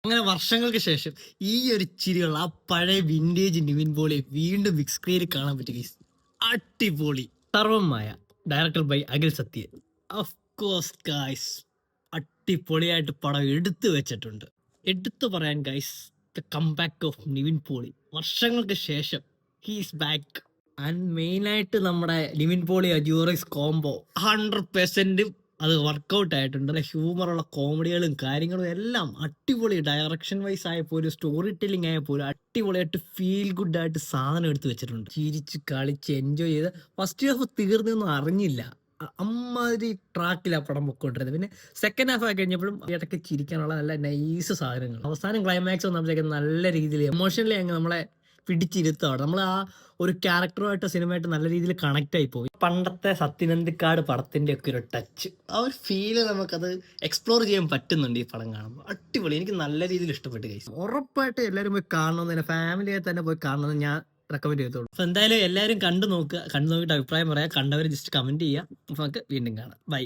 അങ്ങനെ വർഷങ്ങൾക്ക് ശേഷം ഈ ഒരു ചിരിയുള്ള ആ പഴയ വിന്റേജ് നിവിൻ പോളിയെ വീണ്ടും ബിഗ് സ്ക്രീനിൽ കാണാൻ പറ്റും ഗൈസ്. അടിപൊളി. സർവമായ director by Akhil Sathya. Of course guys, അടിപൊളിയായിട്ട് പടം എടുത്തു വെച്ചിട്ടുണ്ട്. എടുത്തു പറയാൻ guys, the comeback of Nivin Pauly. വർഷങ്ങൾക്ക് ശേഷം ഹീസ് ബാക്ക്. ആൻഡ് മെയിനായിട്ട് നമ്മുടെ നിവിൻ പോളി അജൂറിസ് കോംബോ 100% അത് വർക്കൗട്ട് ആയിട്ടുണ്ട്. ഹ്യൂമറുള്ള കോമഡികളും കാര്യങ്ങളും എല്ലാം അടിപൊളി. ഡയറക്ഷൻ വൈസ് ആയപ്പോലും സ്റ്റോറി ടെല്ലിംഗ് ആയപ്പോലും അടിപൊളിയായിട്ട് ഫീൽ ഗുഡ് ആയിട്ട് സാധനം എടുത്ത് വെച്ചിട്ടുണ്ട്. ചിരിച്ച് കളിച്ച് എൻജോയ് ചെയ്ത് ഫസ്റ്റ് ഹാഫ് തീർന്നൊന്നും അറിഞ്ഞില്ല. അമ്മാതിരി ട്രാക്കിലാണ് പടം പൊക്കോണ്ടിരുന്നത്. പിന്നെ സെക്കൻഡ് ഹാഫ് ആയി കഴിഞ്ഞപ്പോഴും ഇടയ്ക്ക് ചിരിക്കാനുള്ള നല്ല നൈസ് സാധനങ്ങൾ. അവസാനം ക്ലൈമാക്സ് വന്നപ്പോഴത്തേക്കും നല്ല രീതിയിൽ എമോഷണലി അങ്ങ് നമ്മളെ പിടിച്ചിരുത്താണ്. നമ്മൾ ആ ഒരു ക്യാരക്ടറുമായിട്ട് സിനിമയായിട്ട് നല്ല രീതിയിൽ കണക്ട് ആയി പോയി. പണ്ടത്തെ സത്യനന്ദിക്കാട് പടത്തിന്റെ ഒക്കെ ഒരു ടച്ച്, ആ ഒരു ഫീല് നമുക്കത് എക്സ്പ്ലോർ ചെയ്യാൻ പറ്റുന്നുണ്ട് ഈ പടം കാണുമ്പോൾ. അടിപൊളി. എനിക്ക് നല്ല രീതിയിൽ ഇഷ്ടപ്പെട്ടു ഗൈസ്. ഉറപ്പായിട്ട് എല്ലാവരും പോയി കാണണമെന്ന്, ഫാമിലിയെ തന്നെ പോയി കാണണമെന്ന് ഞാൻ റെക്കമെൻഡ് ചെയ്തോളൂ. അപ്പൊ എന്തായാലും എല്ലാവരും കണ്ടു നോക്കുക. കണ്ടു നോക്കിയിട്ട് അഭിപ്രായം പറയാം. കണ്ടവർ ജസ്റ്റ് കമന്റ് ചെയ്യുക. അപ്പൊ നമുക്ക് വീണ്ടും കാണാം. ബൈ.